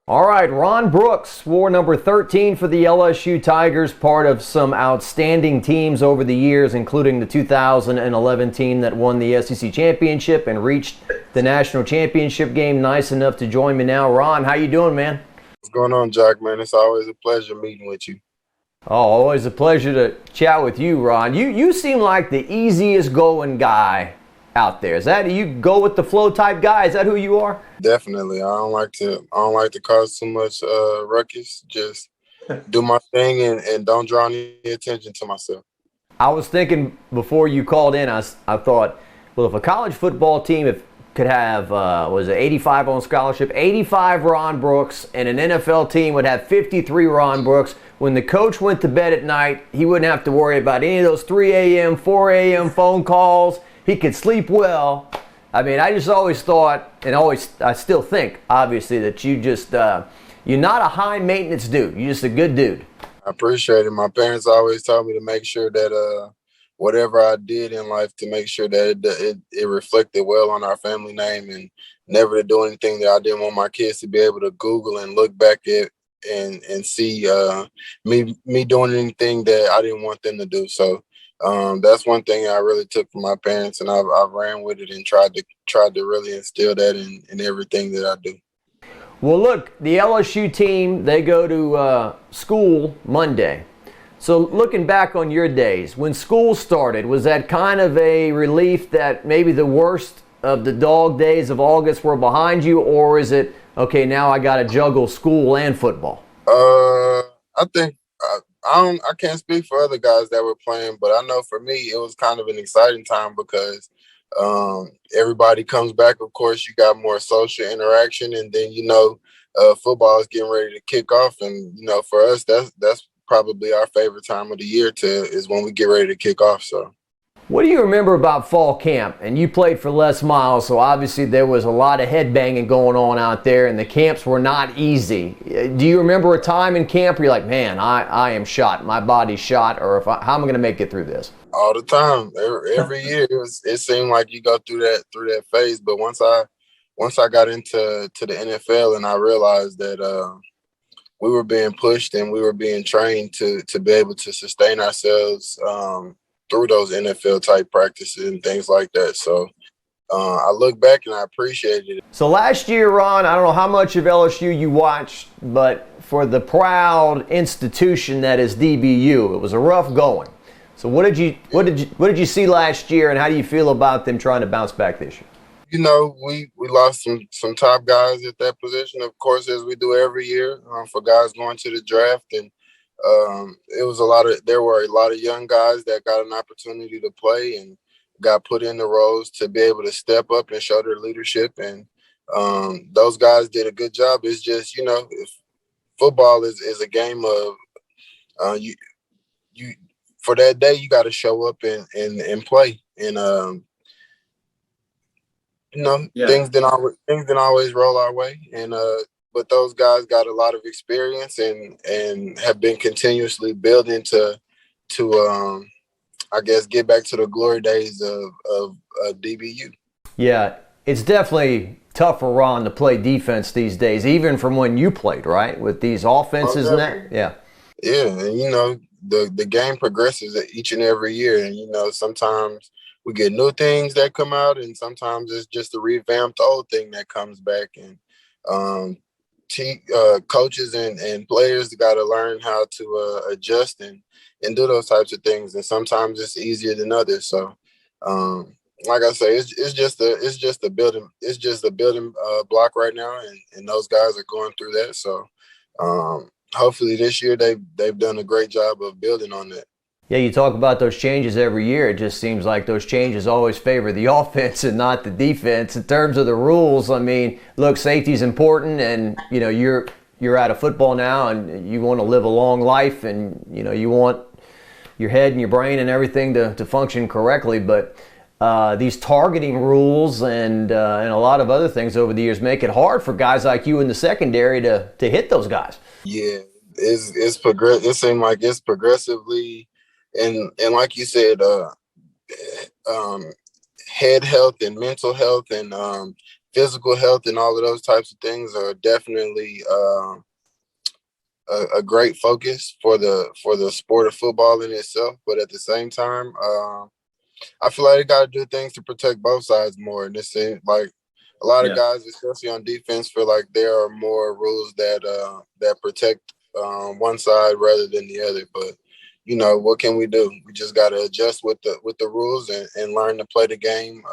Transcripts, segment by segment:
All right, Ron Brooks wore number 13 for the LSU Tigers, part of some outstanding teams over the years, including the 2011 team that won the SEC Championship and reached the national championship game. Nice enough to join me now. Ron, how you doing, man? What's going on, Jack, man? It's always a pleasure meeting with you. Oh, always a pleasure to chat with you, Ron. You seem like the easiest going guy out there. Is that you go with the flow type guy? Is that who you are? Definitely. I don't like to cause too much ruckus. Just do my thing and don't draw any attention to myself. I was thinking before you called in, I thought, well, if a college football team could have, was it 85 on scholarship, 85 Ron Brooks, and an NFL team would have 53 Ron Brooks, when the coach went to bed at night, he wouldn't have to worry about any of those 3 a.m., 4 a.m. phone calls. He could sleep well. I mean, I just always thought, and I still think, obviously, that you're not a high maintenance dude. You're just a good dude. I appreciate it. My parents always told me to make sure that whatever I did in life, to make sure that it reflected well on our family name, and never to do anything that I didn't want my kids to be able to Google and look back at and see me doing anything that I didn't want them to do. So that's one thing I really took from my parents, and I've ran with it and tried to really instill that in everything that I do. Well, look, the LSU team, they go to school Monday. So looking back on your days, when school started, was that kind of a relief that maybe the worst of the dog days of August were behind you, or is it, okay, now I got to juggle school and football? I think I can't speak for other guys that were playing, but I know for me it was kind of an exciting time because everybody comes back. Of course, you got more social interaction, and then football is getting ready to kick off, and for us that's probably our favorite time of the year is when we get ready to kick off. So. What do you remember about fall camp? And you played for Les Miles, so obviously there was a lot of headbanging going on out there, and the camps were not easy. Do you remember a time in camp where you're like, man, I am shot, my body's shot, or how am I going to make it through this? All the time, every year, it seemed like you go through that phase. But once I got into the NFL, and I realized that we were being pushed and we were being trained to be able to sustain ourselves through those NFL type practices and things like that. So I look back and I appreciated it. So last year, Ron, I don't know how much of LSU you watched, but for the proud institution that is DBU, it was a rough going. So what did you see last year, and how do you feel about them trying to bounce back this year? We lost some top guys at that position, of course, as we do every year, for guys going to the draft. And there were a lot of young guys that got an opportunity to play and got put in the roles to be able to step up and show their leadership. And those guys did a good job. It's just, if football is a game of you for that day, you got to show up and play. And things didn't always roll our way. And but those guys got a lot of experience and have been continuously building to I guess get back to the glory days of DBU. Yeah, it's definitely tough for Ron to play defense these days, even from when you played, right? With these offenses and that. Yeah. Yeah, and the game progresses each and every year, and sometimes we get new things that come out, and sometimes it's just a revamped old thing that comes back. And coaches and players got to learn how to adjust and do those types of things. And sometimes it's easier than others. So, like I say, it's just a building block right now, and those guys are going through that. So, hopefully this year they've done a great job of building on that. Yeah, you talk about those changes every year. It just seems like those changes always favor the offense and not the defense. In terms of the rules, I mean, look, safety's important, and you're out of football now, and you want to live a long life, and you want your head and your brain and everything to function correctly. But these targeting rules and a lot of other things over the years make it hard for guys like you in the secondary to hit those guys. Yeah, it seems like it's progressively. And like you said, head health and mental health and physical health and all of those types of things are definitely a great focus for the sport of football in itself. But at the same time, I feel like they got to do things to protect both sides more. And this seems like a lot of guys, especially on defense, feel like there are more rules that protect one side rather than the other. But what can we do? We just got to adjust with the rules and learn to play the game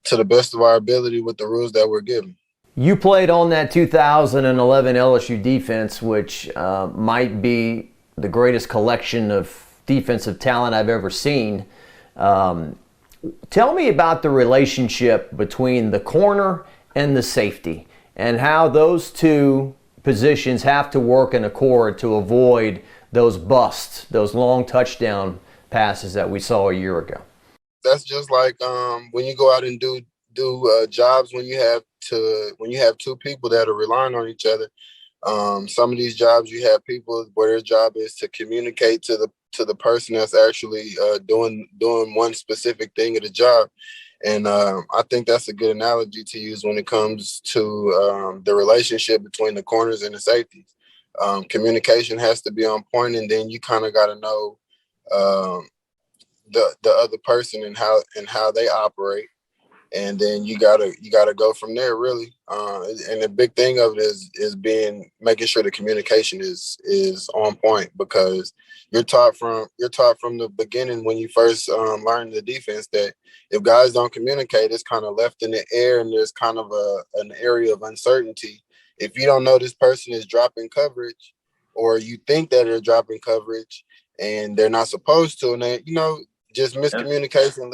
to the best of our ability with the rules that we're given. You played on that 2011 LSU defense, which might be the greatest collection of defensive talent I've ever seen. Tell me about the relationship between the corner and the safety and how those two positions have to work in accord to avoid those busts, those long touchdown passes that we saw a year ago. That's just like when you go out and do jobs when you have two people that are relying on each other. Some of these jobs you have people where their job is to communicate to the person that's actually doing one specific thing at a job. And I think that's a good analogy to use when it comes to the relationship between the corners and the safeties. Communication has to be on point, and then you kind of got to know the other person and how they operate. And then you gotta go from there, really. And the big thing of it is making sure the communication is on point, because you're taught from the beginning when you first learn the defense that if guys don't communicate, it's kind of left in the air and there's kind of an area of uncertainty. If you don't know this person is dropping coverage, or you think that they're dropping coverage and they're not supposed to, and then, just miscommunication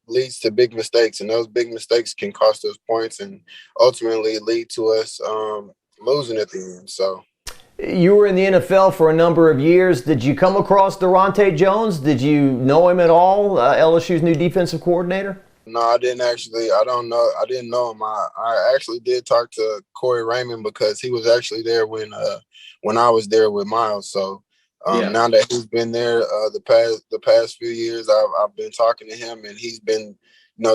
leads to big mistakes, and those big mistakes can cost us points and ultimately lead to us losing at the end. So, you were in the NFL for a number of years. Did you come across Daronte Jones? Did you know him at all? LSU's new defensive coordinator? No, I didn't actually. I didn't know him. I actually did talk to Corey Raymond because he was actually there when I was there with Miles. So. Now that he's been there the past few years, I've been talking to him, and he's been,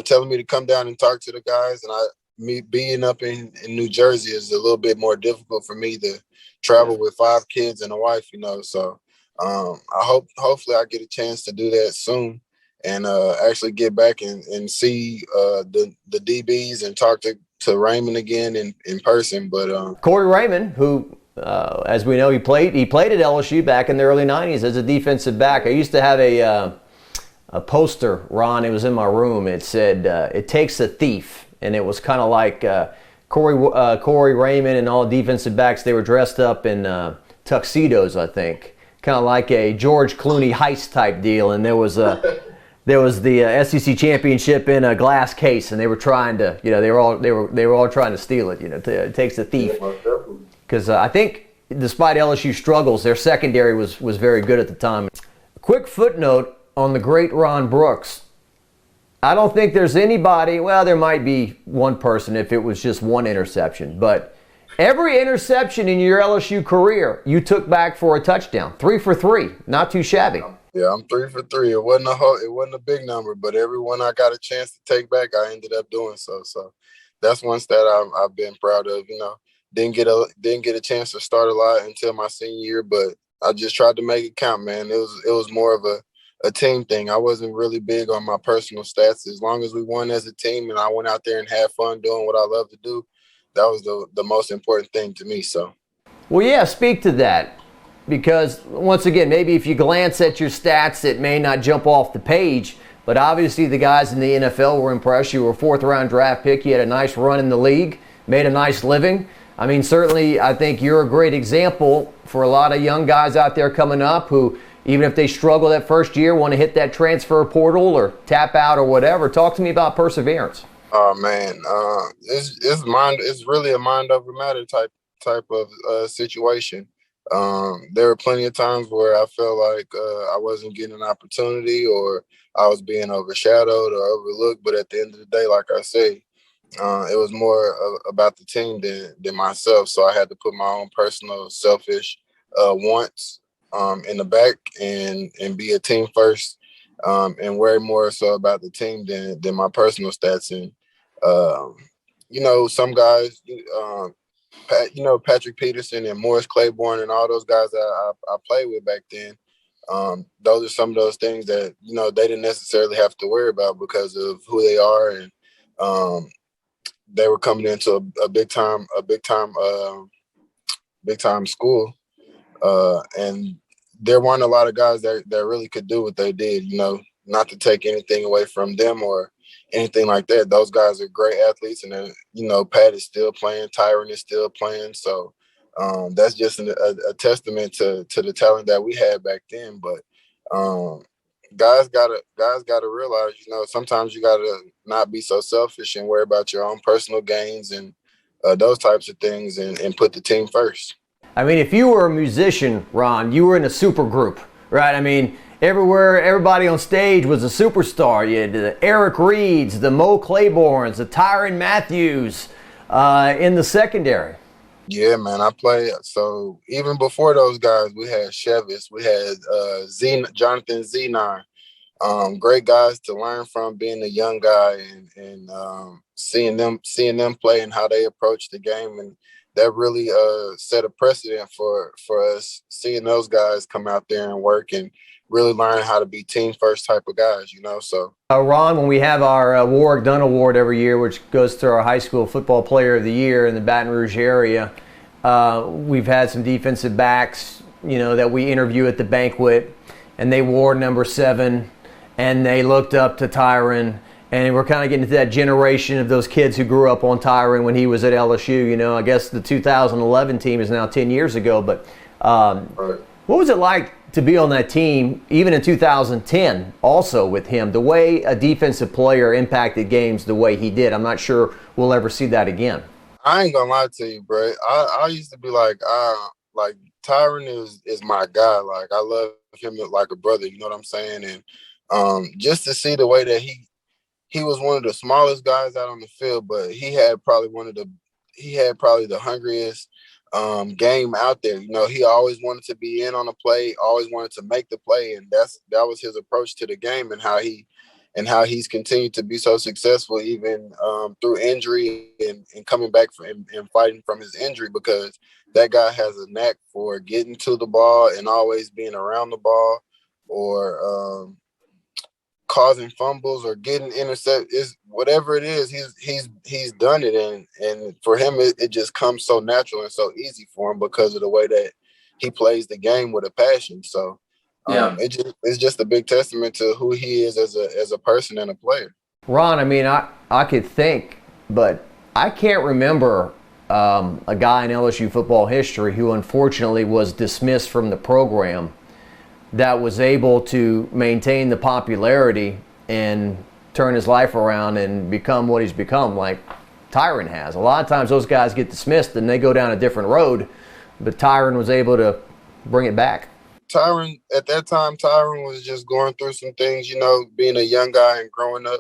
telling me to come down and talk to the guys. And me being up in New Jersey is a little bit more difficult for me to travel with 5 kids and a wife, So hopefully I get a chance to do that soon and actually get back and see the DBs and talk to Raymond again in person. But Corey Raymond, who. As we know, he played at LSU back in the early 90s as a defensive back. I used to have a poster, Ron, it was in my room. It said, "It takes a thief." And it was kind of like Corey Raymond and all defensive backs. They were dressed up in tuxedos, I think. Kind of like a George Clooney heist type deal. And there was the SEC Championship in a glass case, and they were trying to, they were all trying to steal it. It takes a thief. Because I think, despite LSU struggles, their secondary was very good at the time. Quick footnote on the great Ron Brooks. I don't think there's anybody, well, there might be one person if it was just one interception, but every interception in your LSU career, you took back for a touchdown. 3 for 3, not too shabby. Yeah, I'm 3 for 3. It wasn't a big number, but every one I got a chance to take back, I ended up doing so. So that's one stat I've been proud of, Didn't get a chance to start a lot until my senior year, but I just tried to make it count, man. It was more of a team thing. I wasn't really big on my personal stats. As long as we won as a team and I went out there and had fun doing what I love to do, that was the most important thing to me. So, well, yeah, speak to that, because once again, maybe if you glance at your stats, it may not jump off the page. But obviously, the guys in the NFL were impressed. You were a 4th-round draft pick. You had a nice run in the league, made a nice living. I mean, certainly, I think you're a great example for a lot of young guys out there coming up who, even if they struggle that first year, want to hit that transfer portal or tap out or whatever. Talk to me about perseverance. Oh man, it's really a mind over matter type of situation. There were plenty of times where I felt like I wasn't getting an opportunity, or I was being overshadowed or overlooked. But at the end of the day, like I say, it was more about the team than myself. So I had to put my own personal selfish wants in the back and be a team first, and worry more so about the team than my personal stats. And some guys, Patrick Peterson and Morris Claiborne and all those guys that I played with back then. Those are some of those things that, they didn't necessarily have to worry about because of who they are. And they were coming into a big time school. And there weren't a lot of guys that really could do what they did, not to take anything away from them or anything like that. Those guys are great athletes, and Pat is still playing, Tyron is still playing. So that's just a testament to the talent that we had back then. But guys gotta realize, sometimes you gotta not be so selfish and worry about your own personal gains and those types of things, and put the team first. I mean, if you were a musician, Ron, you were in a super group, right? I mean, everybody on stage was a superstar. You had the Eric Reeds, the Mo Claibornes, the Tyrann Matthews in the secondary. Yeah, man, I played. So even before those guys, we had Chevis, we had Jonathan Z9. Great guys to learn from, being a young guy and seeing them play and how they approach the game. And that really set a precedent for us, seeing those guys come out there and work and really learn how to be team first type of guys, So Ron, when we have our Warwick Dunn Award every year, which goes to our high school football player of the year in the Baton Rouge area, we've had some defensive backs, that we interview at the banquet, and they wore number 7, and they looked up to Tyrann. And we're kind of getting to that generation of those kids who grew up on Tyrann when he was at LSU. I guess the 2011 team is now 10 years ago. But what was it like to be on that team, even in 2010, also with him? The way a defensive player impacted games the way he did, I'm not sure we'll ever see that again. I ain't gonna lie to you, bro. I used to be like Tyrann is my guy. Like, I love him like a brother. You know what I'm saying? And just to see the way that he was one of the smallest guys out on the field, but he had probably the hungriest game out there. He always wanted to be in on the play, always wanted to make the play, and that was his approach to the game, and how he's continued to be so successful even through injury and coming back and fighting from his injury, because that guy has a knack for getting to the ball and always being around the ball, or causing fumbles or getting intercept, is whatever it is, he's done it, and for him it just comes so natural and so easy for him because of the way that he plays the game with a passion. So it's just a big testament to who he is as a person and a player. Ron, I mean, I could think, but I can't remember a guy in LSU football history who unfortunately was dismissed from the program that was able to maintain the popularity and turn his life around and become what he's become, like Tyrann has. A lot of times those guys get dismissed and they go down a different road, but Tyrann was able to bring it back. At that time, Tyrann was just going through some things, being a young guy and growing up.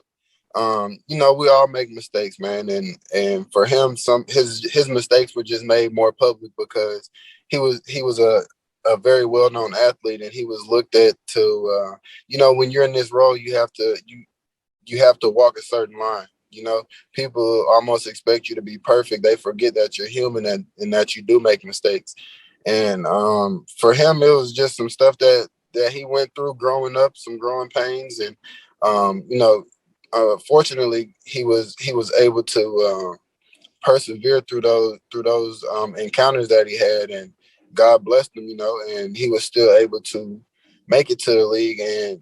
We all make mistakes, man. And for him, his mistakes were just made more public because he was a very well-known athlete, and he was looked at to, when you're in this role, you have to walk a certain line. People almost expect you to be perfect. They forget that you're human and that you do make mistakes. And for him, it was just some stuff that he went through growing up, some growing pains. And, fortunately, he was able to persevere through those encounters that he had, and God blessed him, and he was still able to make it to the league. And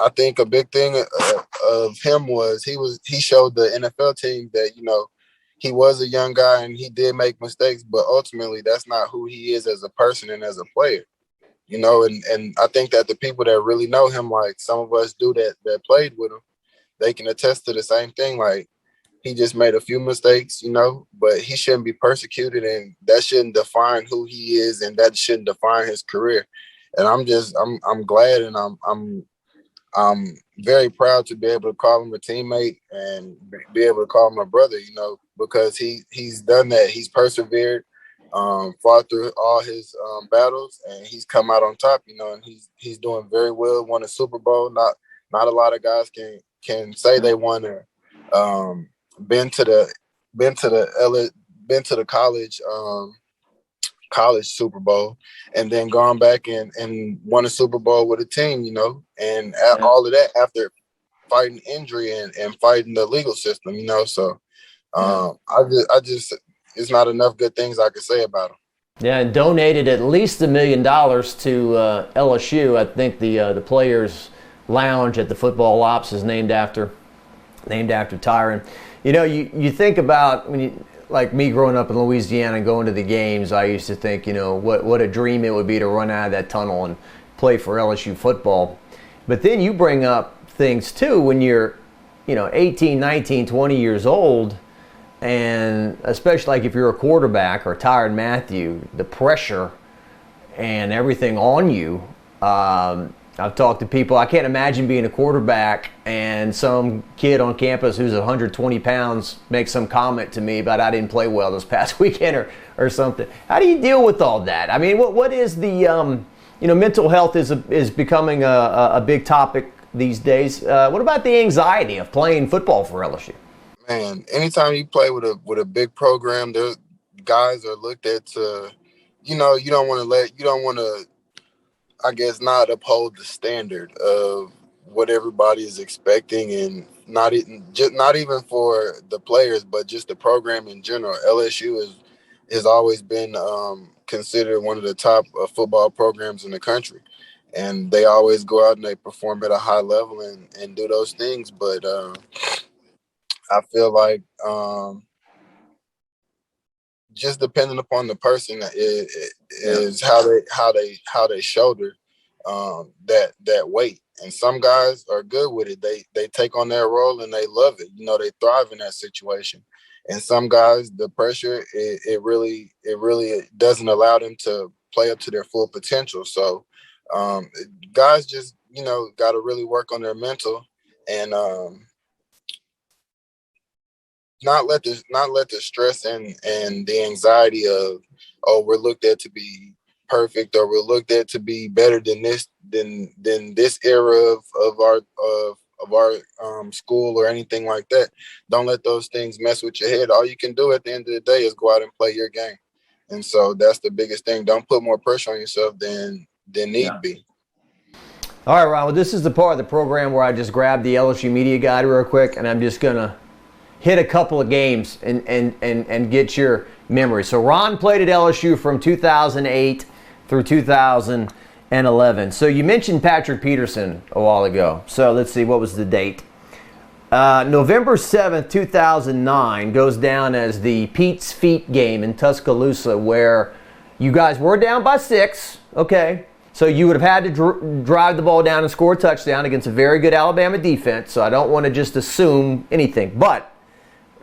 I think a big thing of him was he showed the NFL team that, he was a young guy and he did make mistakes, but ultimately that's not who he is as a person and as a player, and I think that the people that really know him, like some of us do that played with him, they can attest to the same thing. Like, he just made a few mistakes, but he shouldn't be persecuted, and that shouldn't define who he is, and that shouldn't define his career. And I'm glad, and I'm very proud to be able to call him a teammate and be able to call him a brother, because he's done that. He's persevered, fought through all his battles, and he's come out on top, and he's doing very well. Won a Super Bowl. Not a lot of guys can say they won been to been to the college Super Bowl, and then gone back and won a Super Bowl with a team, you know, and all of that after fighting injury and fighting the legal system, you know. So I just it's not enough good things I could say about him. Yeah, and donated at least $1 million to LSU. I think the players' lounge at the football ops is named after Tyron. You know, you think about like me growing up in Louisiana and going to the games. I used to think, you know, what a dream it would be to run out of that tunnel and play for LSU football. But then you bring up things too when you're, you know, 18, 19, 20 years old. And especially like if you're a quarterback or Tyrann Mathieu, the pressure and everything on you. I've talked to people, I can't imagine being a quarterback and some kid on campus who's 120 pounds makes some comment to me about I didn't play well this past weekend or something. How do you deal with all that? I mean, what is the, you know, mental health is becoming a big topic these days. What about the anxiety of playing football for LSU? Man, anytime you play with a big program, there guys are looked at to, you know, you don't want to, I guess, not uphold the standard of what everybody is expecting, and not even for the players, but just the program in general. LSU has always been considered one of the top football programs in the country, and they always go out and they perform at a high level and do those things, but. I feel like just depending upon the person is how they shoulder that weight. And some guys are good with it. They take on that role and they love it. You know, they thrive in that situation. And some guys, the pressure it really doesn't allow them to play up to their full potential. So guys just, you know, got to really work on their mental and not let the stress and the anxiety of, oh, we're looked at to be perfect, or we're looked at to be better than this era of our school or anything like that. Don't let those things mess with your head. All you can do at the end of the day is go out and play your game. And so that's the biggest thing. Don't put more pressure on yourself than need be. All right, Ron, well, this is the part of the program where I just grab the LSU media guide real quick, and I'm just going to hit a couple of games and get your memory. So Ron played at LSU from 2008 through 2011. So you mentioned Patrick Peterson a while ago. So let's see, what was the date? November 7th, 2009 goes down as the Pete's Feet game in Tuscaloosa, where you guys were down by 6, okay? So you would have had to drive the ball down and score a touchdown against a very good Alabama defense, so I don't want to just assume anything. But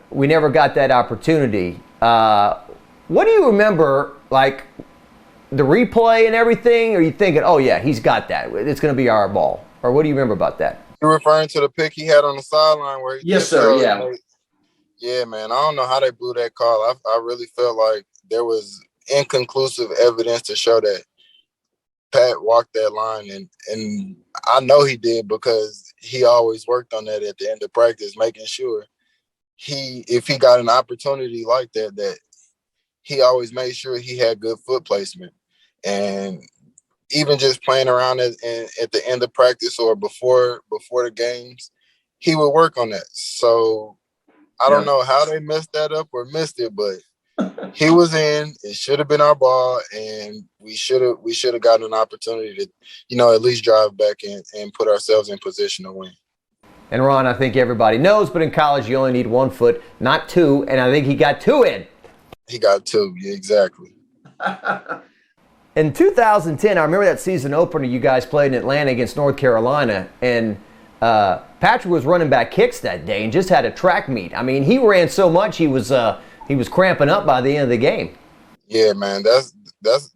we never got that opportunity. What do you remember, like, the replay and everything? Or are you thinking, oh, yeah, he's got that. It's going to be our ball? Or what do you remember about that? You're referring to the pick he had on the sideline where he Yes, sir, yeah. Yeah, man, I don't know how they blew that call. I really felt like there was inconclusive evidence to show that Pat walked that line, and I know he did because he always worked on that at the end of practice, making sure if he got an opportunity like that he always made sure he had good foot placement. And even just playing around at the end of practice or before the games, he would work on that. So I don't know how they messed that up or missed it, but he was in. It should have been our ball, and we should have gotten an opportunity to, you know, at least drive back and put ourselves in position to win. And Ron, I think everybody knows, but in college you only need 1 foot, not 2, and I think he got 2 in. He got 2, yeah, exactly. In 2010, I remember that season opener you guys played in Atlanta against North Carolina, and Patrick was running back kicks that day and just had a track meet. I mean, he ran so much he was cramping up by the end of the game. Yeah, man, that's the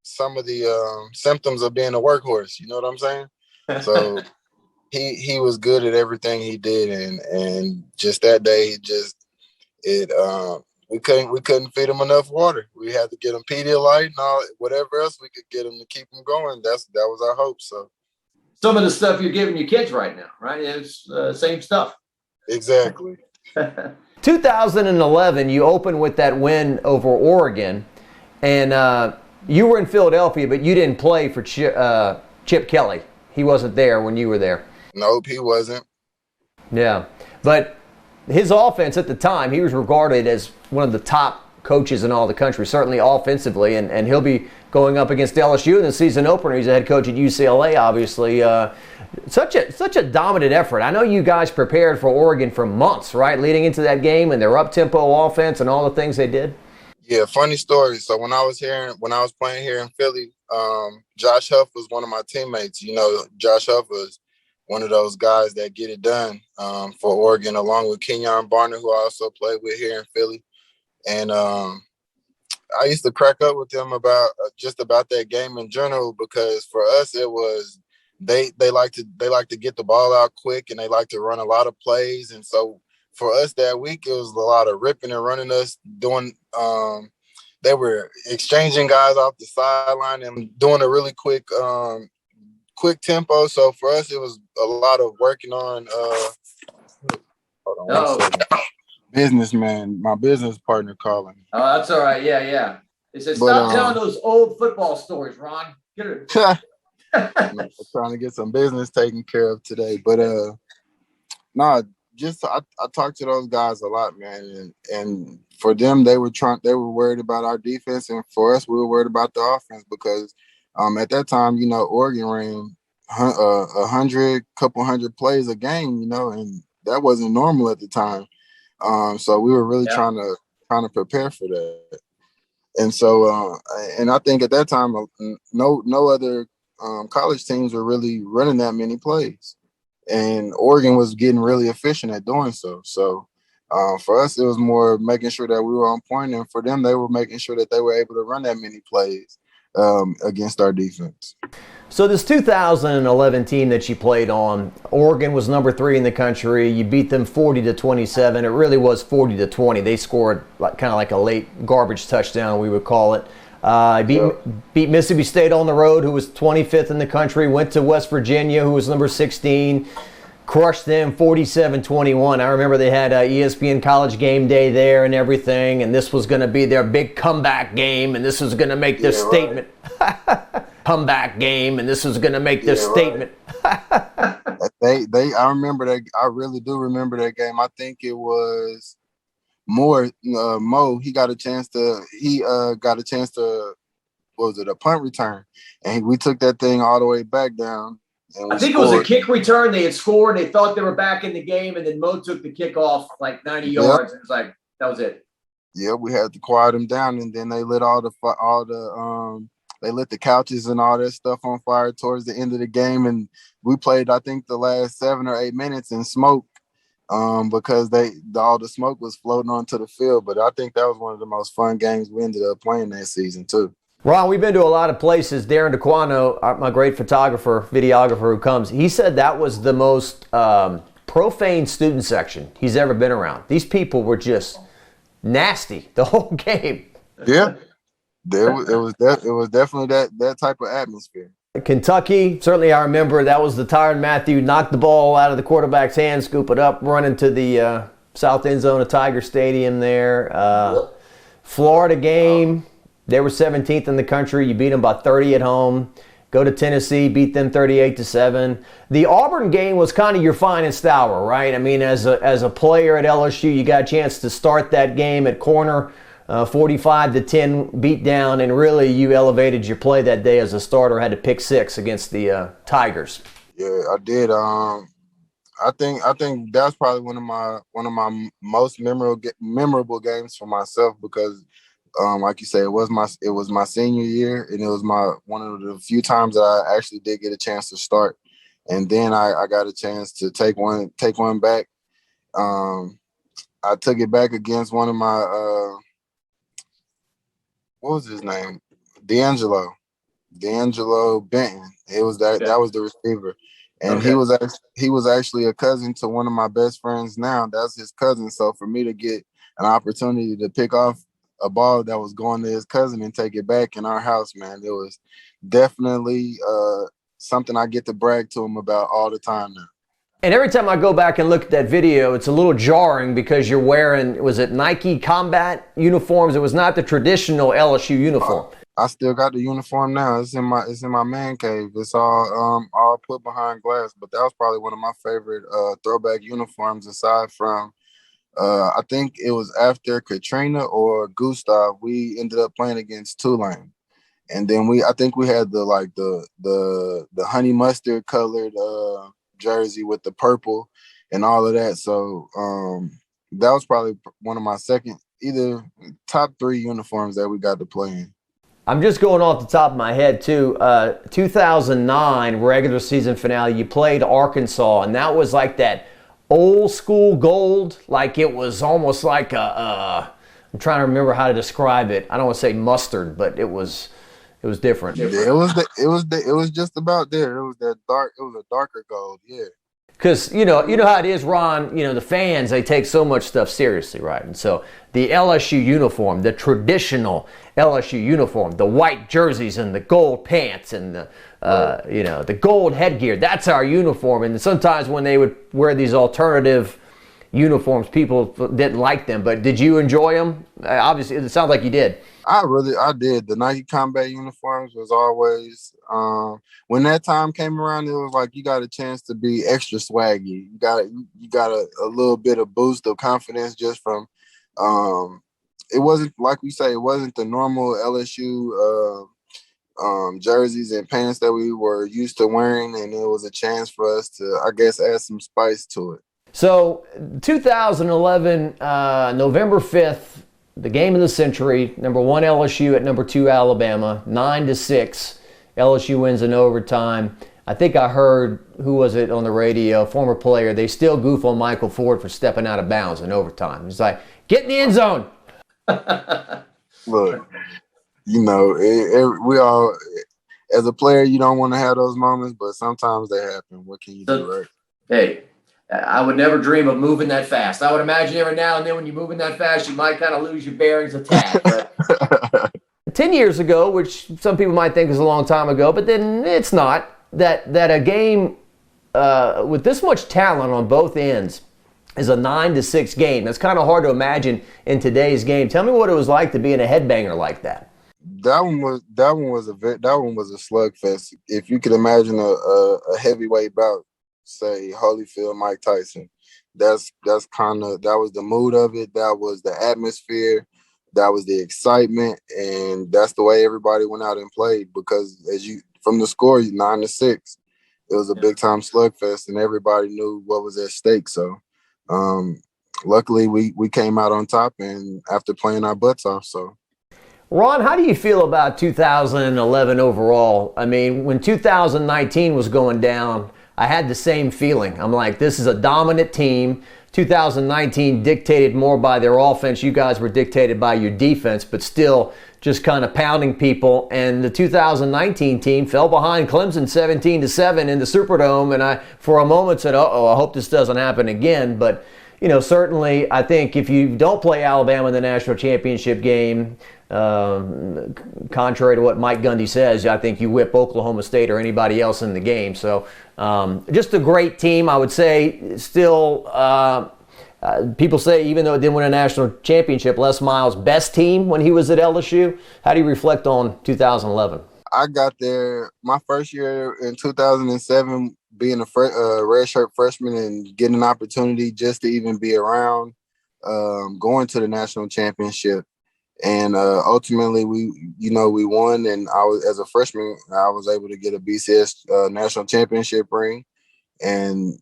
some of the symptoms of being a workhorse. You know what I'm saying? So he was good at everything he did, and just that day, we couldn't feed him enough water. We had to get him Pedialyte and all whatever else we could get him to keep him going. That was our hope. So some of the stuff you're giving your kids right now, right? It's same stuff. Exactly. 2011, you opened with that win over Oregon, and you were in Philadelphia, but you didn't play for Chip Kelly. He wasn't there when you were there. Nope, he wasn't. Yeah, but his offense at the time, he was regarded as one of the top coaches in all the country, certainly offensively, and he'll be going up against LSU in the season opener. He's a head coach at UCLA, obviously. Such a dominant effort. I know you guys prepared for Oregon for months, right, leading into that game, and their up-tempo offense and all the things they did. Yeah, funny story. So when I was playing here in Philly, Josh Huff was one of my teammates. You know, Josh Huff was one of those guys that get it done for Oregon, along with Kenyon Barner, who I also played with here in Philly. And I used to crack up with them about just about that game in general, because for us it was they like to get the ball out quick, and they like to run a lot of plays. And so for us that week, it was a lot of ripping and running us, doing they were exchanging guys off the sideline and doing a really quick tempo. So for us, it was a lot of working on hold on one second. Businessman, my business partner calling. Oh, that's all right. Yeah. It says, stop telling those old football stories, Ron. Get it. I'm trying to get some business taken care of today. But I talked to those guys a lot, man. And for them, they were worried about our defense, and for us, we were worried about the offense, because at that time, you know, Oregon ran 100 plays a game, you know, and that wasn't normal at the time. So we were really trying to prepare for that. And so, and I think at that time, no other college teams were really running that many plays, and Oregon was getting really efficient at doing so. So for us, it was more making sure that we were on point, and for them, they were making sure that they were able to run that many plays against our defense. So this 2011 team that you played on, Oregon was number 3 in the country. You beat them 40-27. It really was 40-20. They scored kind of like a late garbage touchdown, we would call it. Beat Mississippi State on the road, who was 25th in the country. Went to West Virginia, who was number 16. Crushed them 47-21. I remember they had ESPN College Game Day there and everything, and this was going to be their big comeback game, and this was going to make their statement. Comeback game, and this was going to make their statement. I remember that. I really do remember that game. I think it was Mo. He got a chance to. What was it, a punt return? And we took that thing all the way back down. I think it was a kick return. They had scored. They thought they were back in the game, and then Mo took the kick off like 90 yards. It was like, that was it. Yeah, we had to quiet them down, and then they lit they lit the couches and all that stuff on fire towards the end of the game, and we played, I think, the last 7 or 8 minutes in smoke because all the smoke was floating onto the field. But I think that was one of the most fun games we ended up playing that season too. Ron, we've been to a lot of places. Darren DeQuano, my great photographer, videographer who comes, he said that was the most profane student section he's ever been around. These people were just nasty the whole game. Yeah. It was definitely that type of atmosphere. Kentucky, certainly I remember that was the Tyrann Mathieu knocked the ball out of the quarterback's hand, scoop it up, run into the south end zone of Tiger Stadium there. Florida game, they were 17th in the country. You beat them by 30 at home. Go to Tennessee, beat them 38-7. The Auburn game was kind of your finest hour, right? I mean, as a player at LSU, you got a chance to start that game at corner. 45-10 beat down, and really you elevated your play that day as a starter. Had to pick 6 against the Tigers. Yeah, I did. I think that's probably one of my most memorable games for myself, because like you say, it was my senior year, and it was one of the few times that I actually did get a chance to start, and then I got a chance to take one back. I took it back against one of my what was his name? D'Angelo Benton. It was that was the receiver. And he was actually a cousin to one of my best friends now. That's his cousin. So for me to get an opportunity to pick off a ball that was going to his cousin and take it back in our house, man, it was definitely something I get to brag to him about all the time now. And every time I go back and look at that video, it's a little jarring because you're wearing, was it Nike combat uniforms? It was not the traditional LSU uniform. I still got the uniform now. It's in my man cave. It's all put behind glass. But that was probably one of my favorite throwback uniforms, aside from I think it was after Katrina or Gustav. We ended up playing against Tulane. And then I think we had the honey mustard colored jersey with the purple and all of that. So that was probably one of my either top 3 uniforms that we got to play in. I'm just going off the top of my head, too. 2009 regular season finale, you played Arkansas, and that was like that old school gold. Like it was almost like I'm trying to remember how to describe it. I don't want to say mustard, but it was different. Yeah, it was just about there. It was a darker gold, yeah. Because you know how it is, Ron. The fans, they take so much stuff seriously, right? And so the LSU uniform, the traditional LSU uniform, the white jerseys and the gold pants and the gold headgear, that's our uniform. And sometimes when they would wear these alternative uniforms, people didn't like them. But did you enjoy them? Obviously, it sounds like you did. I did. The Nike combat uniforms was always when that time came around, it was like you got a chance to be extra swaggy. You got a little bit of boost of confidence just from it wasn't, like we say, it wasn't the normal LSU jerseys and pants that we were used to wearing, and it was a chance for us to, I guess, add some spice to it. So 2011, November 5th, the game of the century, number 1 LSU at number 2 Alabama, 9-6. LSU wins in overtime. I think I heard, who was it on the radio, former player, they still goof on Michael Ford for stepping out of bounds in overtime. He's like, get in the end zone. Look, we all, as a player, you don't want to have those moments, but sometimes they happen. What can you do, right? Hey, I would never dream of moving that fast. I would imagine every now and then when you're moving that fast, you might kind of lose your bearings a tad. But 10 years ago, which some people might think is a long time ago, but then it's not, that a game with this much talent on both ends is a 9-6 game. That's kind of hard to imagine in today's game. Tell me what it was like to be in a headbanger like that. That one was a slugfest. If you could imagine a heavyweight bout, say Holyfield, Mike Tyson, that was the mood of it. That was the atmosphere. That was the excitement, and that's the way everybody went out and played. Because from the score, 9-6, it was a big time slugfest, and everybody knew what was at stake. So, luckily, we came out on top, and after playing our butts off. So, Ron, how do you feel about 2011 overall? I mean, when 2019 was going down, I had the same feeling. I'm like, this is a dominant team. 2019 dictated more by their offense. You guys were dictated by your defense, but still just kind of pounding people. And the 2019 team fell behind Clemson 17-7 in the Superdome. And I, for a moment, said, uh-oh, I hope this doesn't happen again. But, certainly I think if you don't play Alabama in the national championship game, contrary to what Mike Gundy says, I think you whip Oklahoma State or anybody else in the game. So just a great team. I would say still people say even though it didn't win a national championship, Les Miles' best team when he was at LSU. How do you reflect on 2011? I got there my first year in 2007, being a redshirt freshman and getting an opportunity just to even be around going to the national championship. And ultimately, we won. And as a freshman, I was able to get a BCS national championship ring. And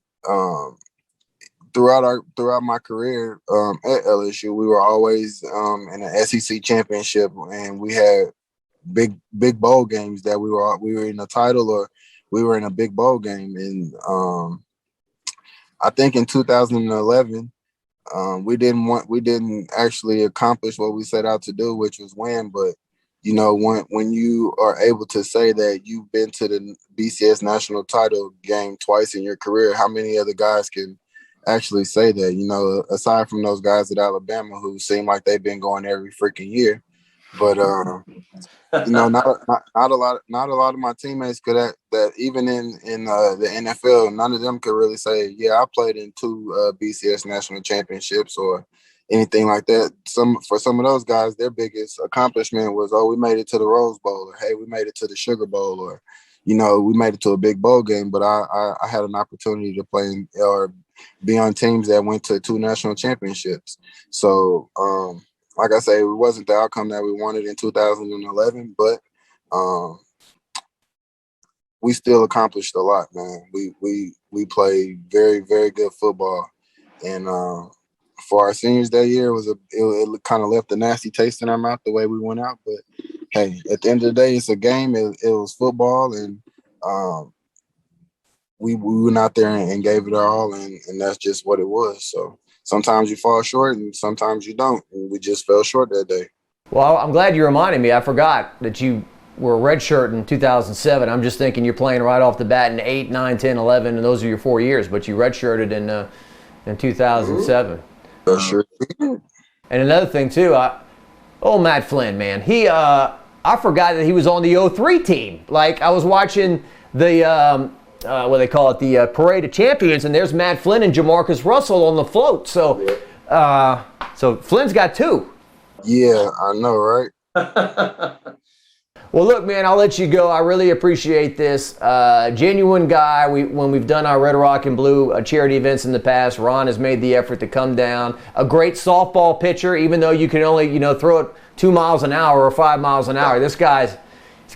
throughout my career at LSU, we were always in an SEC championship, and we had big bowl games that we were in a title or we were in a big bowl game. And I think in 2011. We didn't actually accomplish what we set out to do, which was win. But when you are able to say that you've been to the BCS national title game twice in your career, how many other guys can actually say that? Aside from those guys at Alabama who seem like they've been going every freaking year. But not a lot of my teammates could that even in the NFL, none of them could really say, yeah, I played in 2 BCS national championships or anything like that. For some of those guys, their biggest accomplishment was, oh, we made it to the Rose Bowl, or hey, we made it to the Sugar Bowl, or we made it to a big bowl game. But I had an opportunity to play or be on teams that went to 2 national championships. So like I say, it wasn't the outcome that we wanted in 2011, but we still accomplished a lot, man. We played very, very good football, and for our seniors that year, it kind of left a nasty taste in our mouth the way we went out. But hey, at the end of the day, it's a game. It was football, and we went out there and gave it our all, and that's just what it was. So sometimes you fall short, and sometimes you don't. And we just fell short that day. Well, I'm glad you reminded me. I forgot that you were a redshirt in 2007. I'm just thinking you're playing right off the bat in 8, 9, 10, 11, and those are your 4 years. But you redshirted in 2007. Sure. And another thing too, Matt Flynn, man, I forgot that he was on the 03 team. Like, I was watching the what they call it, the Parade of Champions, and there's Matt Flynn and Jamarcus Russell on the float. So Flynn's got 2. Yeah, I know, right? Well, look, man, I'll let you go. I really appreciate this. Genuine guy. When we've done our Red, Rock, and Blue charity events in the past, Ron has made the effort to come down. A great softball pitcher, even though you can only, throw it 2 miles an hour or 5 miles an hour. This guy's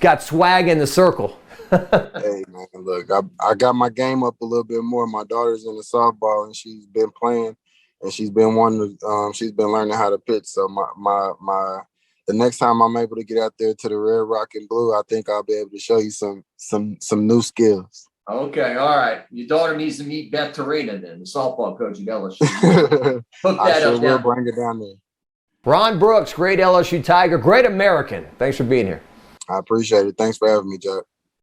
got swag in the circle. Hey, man, look, I got my game up a little bit more. My daughter's in the softball, and she's been playing, and she's been she's been learning how to pitch. So the next time I'm able to get out there to the Red, Rock, and Blue, I think I'll be able to show you some new skills. Okay, all right. Your daughter needs to meet Beth Torina then, the softball coach at LSU. Hook that up. Will bring it down there. Ron Brooks, great LSU Tiger, great American. Thanks for being here. I appreciate it. Thanks for having me, Jack.